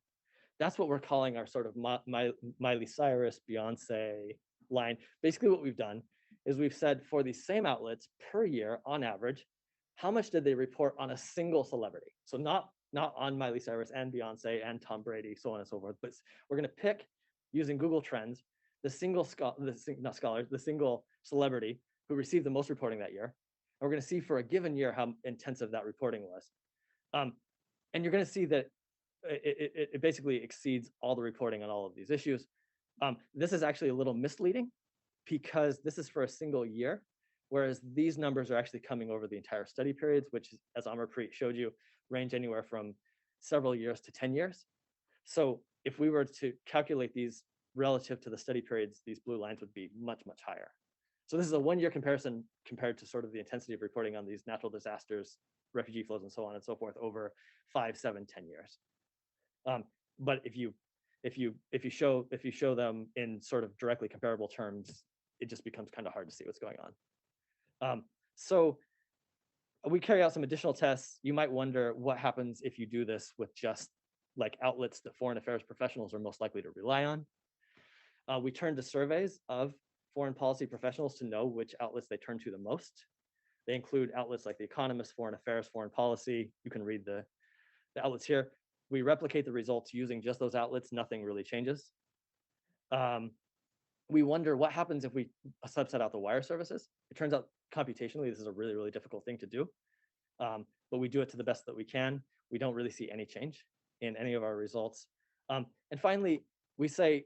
That's what we're calling our sort of Miley Cyrus, Beyonce line. Basically what we've done is we've said for these same outlets per year on average, how much did they report on a single celebrity? So not on Miley Cyrus and Beyonce and Tom Brady, so on and so forth, but we're gonna pick, using Google Trends, the single celebrity who received the most reporting that year. And we're gonna see for a given year how intensive that reporting was. And you're gonna see that it basically exceeds all the reporting on all of these issues. This is actually a little misleading because this is for a single year, whereas these numbers are actually coming over the entire study periods, which, as Amarpreet showed you, range anywhere from several years to 10 years. So if we were to calculate these relative to the study periods, these blue lines would be much, much higher. So this is a one-year comparison compared to sort of the intensity of reporting on these natural disasters, refugee flows, and so on and so forth over 5, 7, 10 years. But if you show them in sort of directly comparable terms, it just becomes kind of hard to see what's going on. So we carry out some additional tests. You might wonder what happens if you do this with just like outlets that foreign affairs professionals are most likely to rely on. We turn to surveys of foreign policy professionals to know which outlets they turn to the most. They include outlets like The Economist, Foreign Affairs, Foreign Policy. You can read the outlets here. We replicate the results using just those outlets. Nothing really changes. We wonder what happens if we subset out the wire services. It turns out computationally, this is a really, really difficult thing to do. But we do it to the best that we can. We don't really see any change in any of our results. And finally, we say,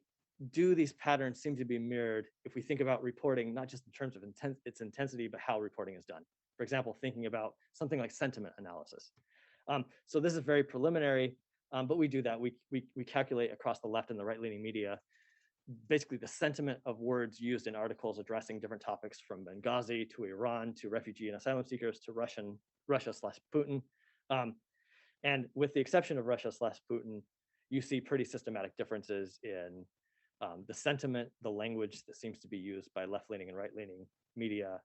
do these patterns seem to be mirrored if we think about reporting, not just in terms of its intensity, but how reporting is done? For example, thinking about something like sentiment analysis. So this is very preliminary, but we do that. We calculate across the left and the right-leaning media, basically the sentiment of words used in articles addressing different topics, from Benghazi to Iran to refugee and asylum seekers to Russia/Putin. And with the exception of Russia/Putin, you see pretty systematic differences in the sentiment, the language that seems to be used by left-leaning and right-leaning media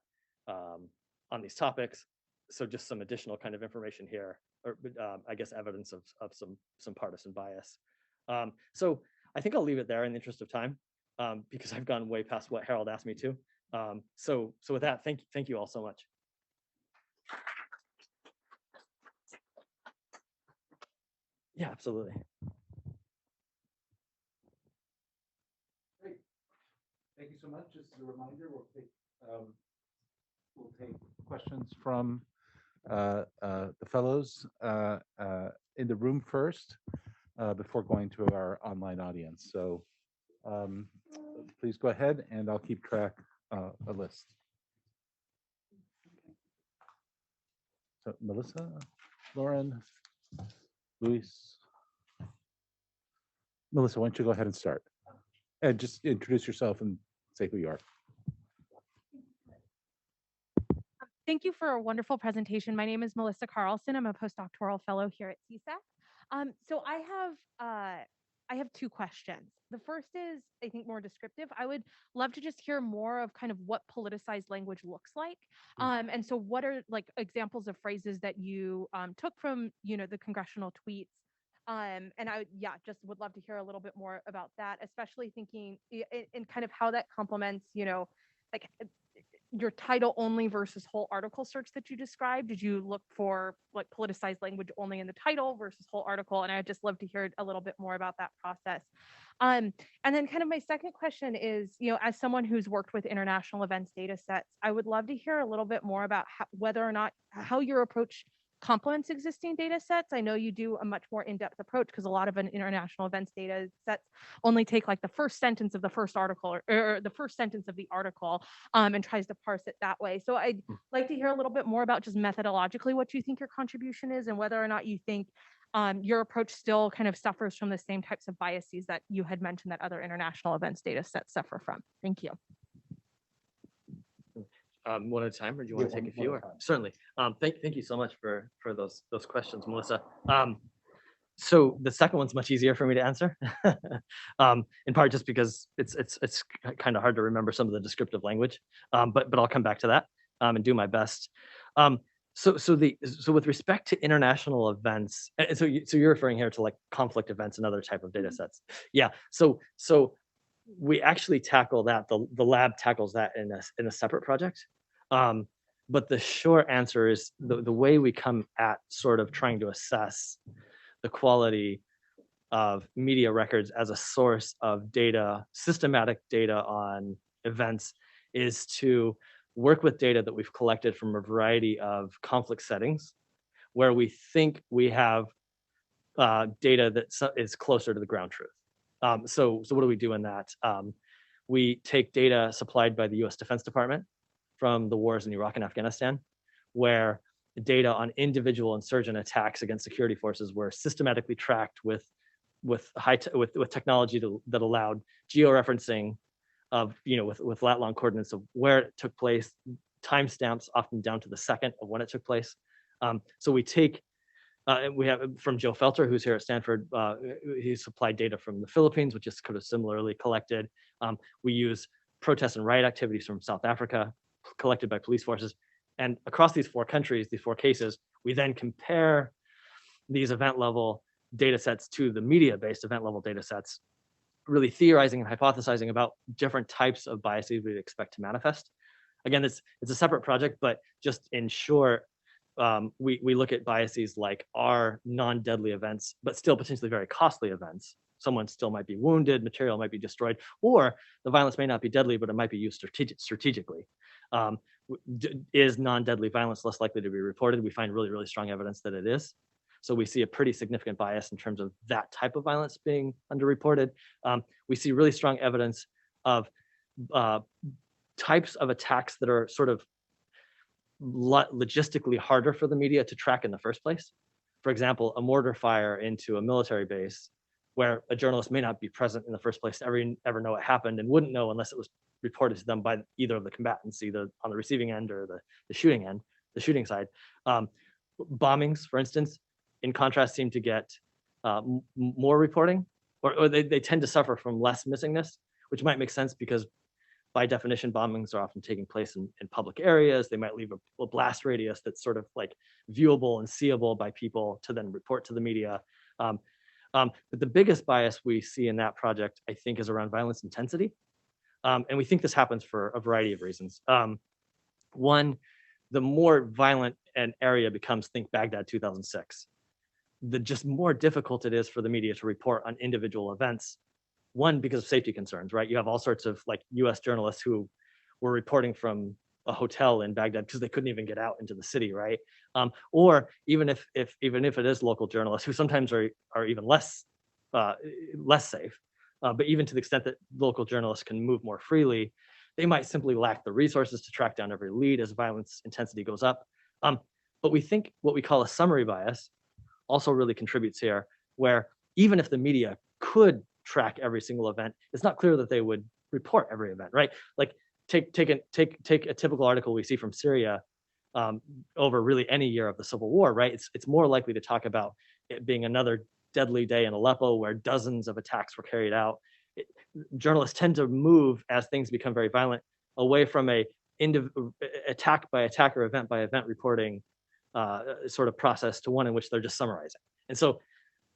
on these topics. So just some additional kind of information here, or I guess evidence of some partisan bias. So I think I'll leave it there in the interest of time, because I've gone way past what Harold asked me to. So with that, thank you all so much. Yeah, absolutely. Great. Thank you so much. Just as a reminder, we'll take questions from the fellows in the room first, before going to our online audience. So please go ahead, and I'll keep track of a list. So Melissa, Lauren, Luis. Melissa, why don't you go ahead and start? And just introduce yourself and say who you are. Thank you for a wonderful presentation. My name is Melissa Carlson. I'm a postdoctoral fellow here at CSAC. So I have I have two questions. The first is, I think, more descriptive. I would love to just hear more of kind of what politicized language looks like. And so what are like examples of phrases that you took from, the congressional tweets? And I, yeah, just would love to hear a little bit more about that, especially thinking in kind of how that complements, like your title only versus whole article search that you described. Did you look for like politicized language only in the title versus whole article? And I'd just love to hear a little bit more about that process. And then kind of my second question is, as someone who's worked with international events data sets, I would love to hear a little bit more about whether or not how your approach complements existing data sets. I know you do a much more in-depth approach because a lot of an international events data sets only take like the first sentence of the first article or the first sentence of the article and tries to parse it that way. So I'd like to hear a little bit more about just methodologically what you think your contribution is and whether or not you think your approach still kind of suffers from the same types of biases that you had mentioned that other international events data sets suffer from. Thank you. One at a time, or do you want to take a few? Certainly. Thank you so much for those questions, Melissa. So the second one's much easier for me to answer, in part just because it's kind of hard to remember some of the descriptive language, but I'll come back to that and do my best. So with respect to international events, and so you're referring here to like conflict events and other type of data sets. Yeah. So we actually tackle that. The lab tackles that in a separate project. But the short answer is the way we come at sort of trying to assess the quality of media records as a source of data, systematic data on events, is to work with data that we've collected from a variety of conflict settings where we think we have data that is closer to the ground truth. So what do we do in that? We take data supplied by the US Defense Department from the wars in Iraq and Afghanistan, where data on individual insurgent attacks against security forces were systematically tracked with technology that allowed georeferencing of, with lat-long coordinates of where it took place, timestamps often down to the second of when it took place. So we take, we have from Joe Felter, who's here at Stanford, he supplied data from the Philippines, which is kind of similarly collected. We use protest and riot activities from South Africa, collected by police forces. And across these four countries, these four cases, we then compare these event level data sets to the media-based event level data sets, really theorizing and hypothesizing about different types of biases we'd expect to manifest. Again, it's a separate project, but just in short, we look at biases like are non-deadly events, but still potentially very costly events. Someone still might be wounded, material might be destroyed, or the violence may not be deadly, but it might be used strategically. Is non-deadly violence less likely to be reported? We find really, really strong evidence that it is. So we see a pretty significant bias in terms of that type of violence being underreported. We see really strong evidence of types of attacks that are sort of logistically harder for the media to track in the first place. For example, a mortar fire into a military base where a journalist may not be present in the first place to ever know what happened and wouldn't know unless it was reported to them by either of the combatants, either on the receiving end or the shooting side. Bombings, for instance, in contrast, seem to get more reporting, or they tend to suffer from less missingness, which might make sense because by definition, bombings are often taking place in public areas. They might leave a blast radius that's sort of like viewable and seeable by people to then report to the media. But the biggest bias we see in that project, I think, is around violence intensity. And we think this happens for a variety of reasons. One, the more violent an area becomes, think Baghdad 2006, the just more difficult it is for the media to report on individual events. One, because of safety concerns, right? You have all sorts of like US journalists who were reporting from a hotel in Baghdad because they couldn't even get out into the city, right? Or even if it is local journalists who sometimes are even less safe, but even to the extent that local journalists can move more freely, they might simply lack the resources to track down every lead as violence intensity goes up. But we think what we call a summary bias also really contributes here, where even if the media could track every single event, it's not clear that they would report every event, right? Like take a typical article we see from Syria over really any year of the civil war, right? It's more likely to talk about it being another deadly day in Aleppo where dozens of attacks were carried out. Journalists tend to move as things become very violent away from a attack by attack or event by event reporting sort of process to one in which they're just summarizing. And so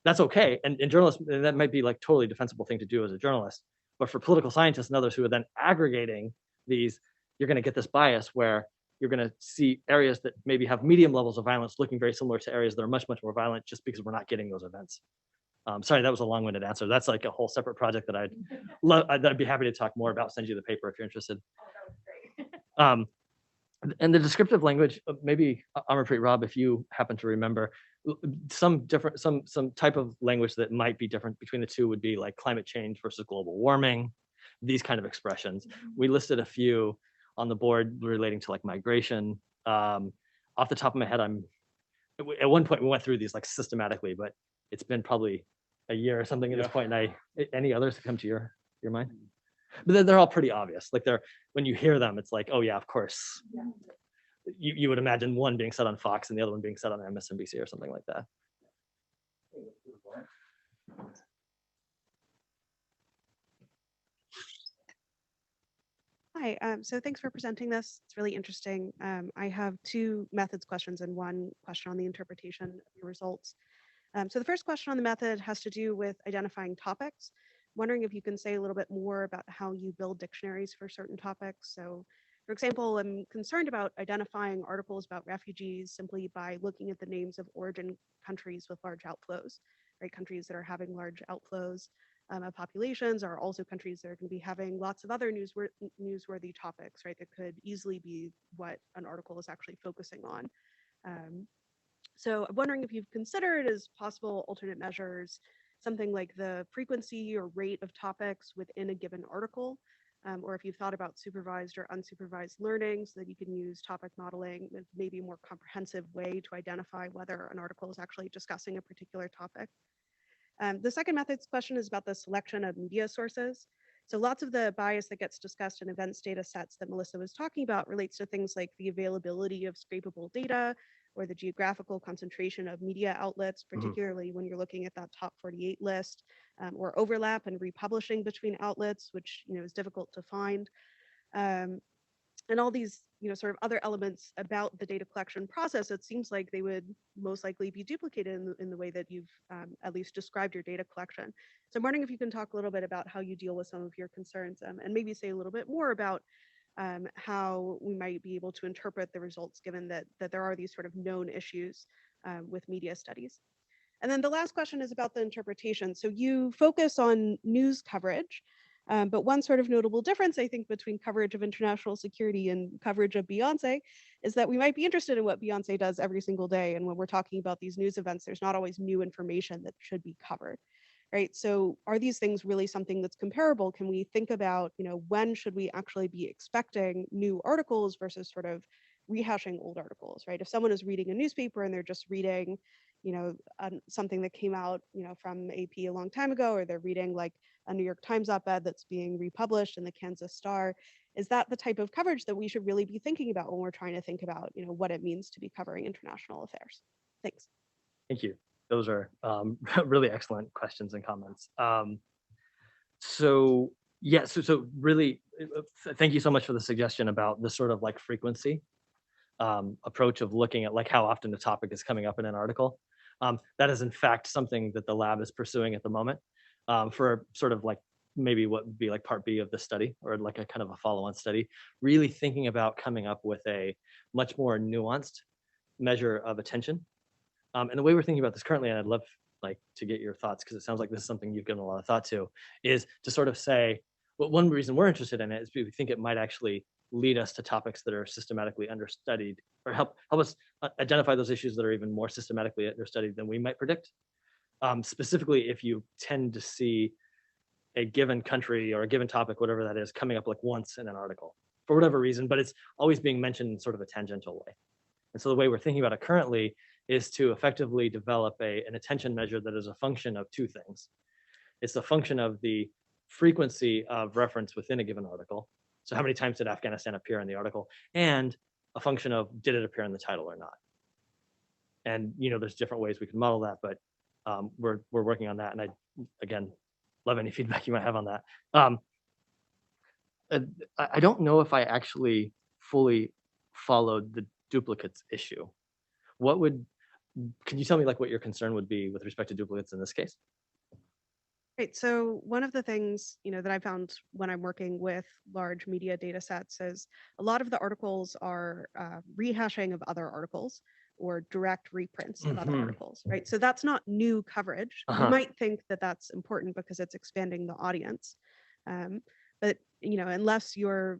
that's okay. And journalists, and that might be like totally defensible thing to do as a journalist. But for political scientists and others who are then aggregating these, you're going to get this bias where you're going to see areas that maybe have medium levels of violence looking very similar to areas that are much, much more violent just because we're not getting those events. Sorry, that was a long-winded answer. That's like a whole separate project that I'd be happy to talk more about, send you the paper if you're interested. And the descriptive language, maybe Amarpreet, Rob, if you happen to remember, some type of language that might be different between the two would be like climate change versus global warming, these kind of expressions. We listed a few on the board relating to like migration. Off the top of my head, at one point we went through these like systematically, but it's been probably a year or something at this point. And any others that come to your mind? But they're all pretty obvious. Like when you hear them, it's like, oh yeah, of course. Yeah. You would imagine one being said on Fox and the other one being said on MSNBC or something like that. Hi, so thanks for presenting this. It's really interesting. I have two methods questions and one question on the interpretation of your results. So the first question on the method has to do with identifying topics. Wondering if you can say a little bit more about how you build dictionaries for certain topics. So for example, I'm concerned about identifying articles about refugees simply by looking at the names of origin countries with large outflows, right? Countries that are having large outflows of populations are also countries that are going to be having lots of other newsworthy topics, right? That could easily be what an article is actually focusing on. So I'm wondering if you've considered as possible alternate measures, something like the frequency or rate of topics within a given article, or if you've thought about supervised or unsupervised learning so that you can use topic modeling with maybe a more comprehensive way to identify whether an article is actually discussing a particular topic. The second methods question is about the selection of media sources. So lots of the bias that gets discussed in events data sets that Melissa was talking about relates to things like the availability of scrapable data or the geographical concentration of media outlets, particularly when you're looking at that top 48 list, or overlap and republishing between outlets, which is difficult to find. And all these sort of other elements about the data collection process, it seems like they would most likely be duplicated in the way that you've at least described your data collection. So I'm wondering if you can talk a little bit about how you deal with some of your concerns, and maybe say a little bit more about how we might be able to interpret the results given that there are these sort of known issues with media studies. And then the last question is about the interpretation. So you focus on news coverage, but one sort of notable difference, I think, between coverage of international security and coverage of Beyonce is that we might be interested in what Beyonce does every single day. And when we're talking about these news events, there's not always new information that should be covered, right? So are these things really something that's comparable? Can we think about, when should we actually be expecting new articles versus sort of rehashing old articles, right? If someone is reading a newspaper and they're just reading, something that came out, from AP a long time ago, or they're reading like a New York Times op-ed that's being republished in the Kansas Star, is that the type of coverage that we should really be thinking about when we're trying to think about, what it means to be covering international affairs? Thanks. Thank you. Those are really excellent questions and comments. So really, thank you so much for the suggestion about the sort of like frequency approach of looking at like how often the topic is coming up in an article. That is in fact something that the lab is pursuing at the moment for sort of like maybe what would be like part B of the study, or like a kind of a follow-on study, really thinking about coming up with a much more nuanced measure of attention. And the way we're thinking about this currently, and I'd love like to get your thoughts because it sounds like this is something you've given a lot of thought to, is to sort of say, well, one reason we're interested in it is we think it might actually lead us to topics that are systematically understudied, or help us identify those issues that are even more systematically understudied than we might predict. Specifically, if you tend to see a given country or a given topic, whatever that is, coming up like once in an article for whatever reason, but it's always being mentioned in sort of a tangential way. And so the way we're thinking about it currently is to effectively develop an attention measure that is a function of two things. It's the function of the frequency of reference within a given article. So how many times did Afghanistan appear in the article? And a function of did it appear in the title or not? And there's different ways we can model that, but we're working on that, and again, love any feedback you might have on that. I don't know if I actually fully followed the duplicates issue. Can you tell me like what your concern would be with respect to duplicates in this case? Right. So one of the things, that I found when I'm working with large media data sets is a lot of the articles are rehashing of other articles or direct reprints of other articles, right? So that's not new coverage. You might think that that's important because it's expanding the audience. But, unless you're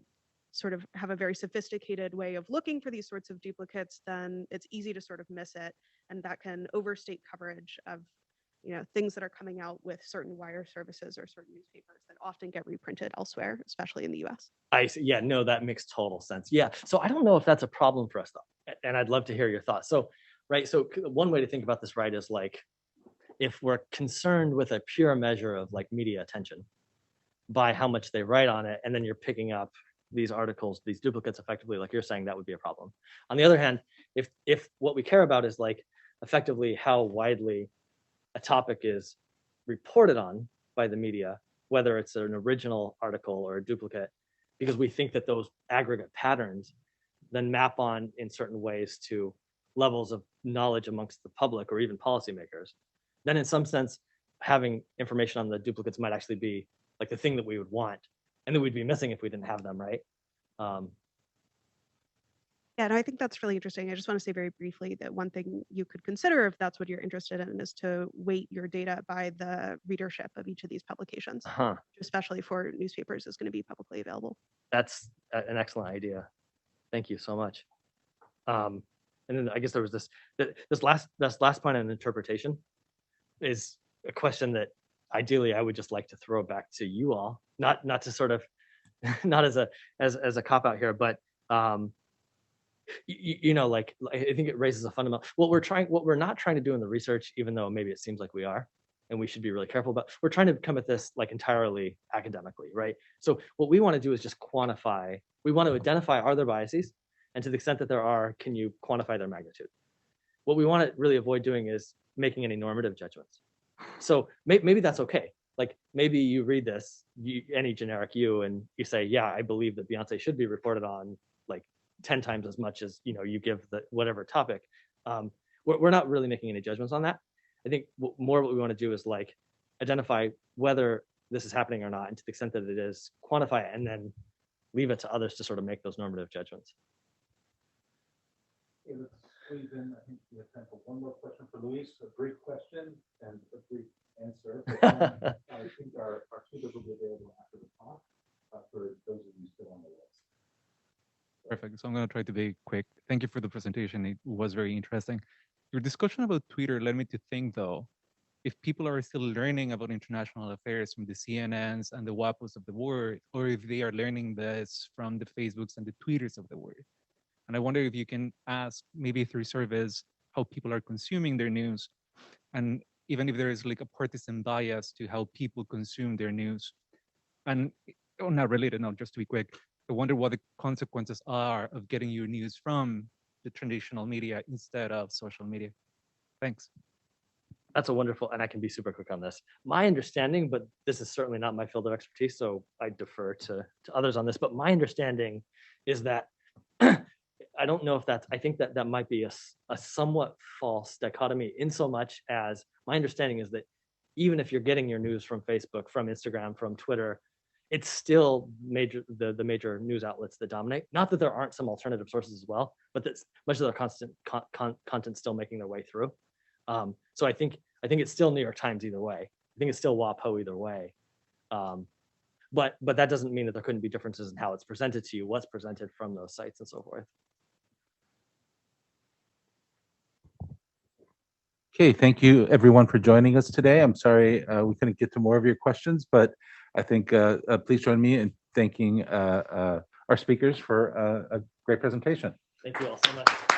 sort of have a very sophisticated way of looking for these sorts of duplicates, then it's easy to sort of miss it. And that can overstate coverage of things that are coming out with certain wire services or certain newspapers that often get reprinted elsewhere, especially in the US. I see. Yeah, no, that makes total sense. Yeah. So I don't know if that's a problem for us though. And I'd love to hear your thoughts. So, right. So one way to think about this, right, is like, if we're concerned with a pure measure of like media attention by how much they write on it, and then you're picking up these articles, these duplicates effectively, like you're saying, that would be a problem. On the other hand, if what we care about is like effectively how widely a topic is reported on by the media, whether it's an original article or a duplicate, because we think that those aggregate patterns then map on in certain ways to levels of knowledge amongst the public or even policymakers, then in some sense, having information on the duplicates might actually be like the thing that we would want and that we'd be missing if we didn't have them, right? Yeah, and I think that's really interesting. I just want to say very briefly that one thing you could consider if that's what you're interested in is to weight your data by the readership of each of these publications, especially for newspapers is going to be publicly available. That's an excellent idea. Thank you so much. And then I guess there was this last point on interpretation is a question that ideally I would just like to throw back to you all, not to sort of, not as a cop out here, but like I think it raises a fundamental. What we're not trying to do in the research, even though maybe it seems like we are, and we should be really careful about. We're trying to come at this like entirely academically, right? So what we want to do is just quantify. We want to identify, are there biases, and to the extent that there are, can you quantify their magnitude? What we want to really avoid doing is making any normative judgments. So maybe that's okay. Like maybe you read this, any generic you, and you say, yeah, I believe that Beyonce should be reported on like 10 times as much as you give the whatever topic. We're not really making any judgments on that. I think more what we want to do is like identify whether this is happening or not, and to the extent that it is, quantify it, and then leave it to others to sort of make those normative judgments. Okay, let's squeeze in. I think we have time for one more question for Luis. A brief question and a brief answer. I think our speakers will be available after the talk for those of you still on the list. Perfect. So I'm going to try to be quick. Thank you for the presentation. It was very interesting. Your discussion about Twitter led me to think, though, if people are still learning about international affairs from the CNNs and the WAPOs of the world, or if they are learning this from the Facebooks and the Twitters of the world. And I wonder if you can ask, maybe through surveys, how people are consuming their news, and even if there is like a partisan bias to how people consume their news. And not related, no, just to be quick, I wonder what the consequences are of getting your news from the traditional media instead of social media. Thanks. That's a wonderful, and I can be super quick on this. My understanding, but this is certainly not my field of expertise, so I defer to others on this, but my understanding is that, I don't know if that's, I think that might be a somewhat false dichotomy, in so much as my understanding is that even if you're getting your news from Facebook, from Instagram, from Twitter, it's still the major news outlets that dominate. Not that there aren't some alternative sources as well, but that much of their content still making their way through. So I think it's still New York Times either way. I think it's still WAPO either way. But that doesn't mean that there couldn't be differences in how it's presented to you, what's presented from those sites and so forth. Okay, thank you everyone for joining us today. I'm sorry we couldn't get to more of your questions, but I think please join me in thanking our speakers for a great presentation. Thank you all so much.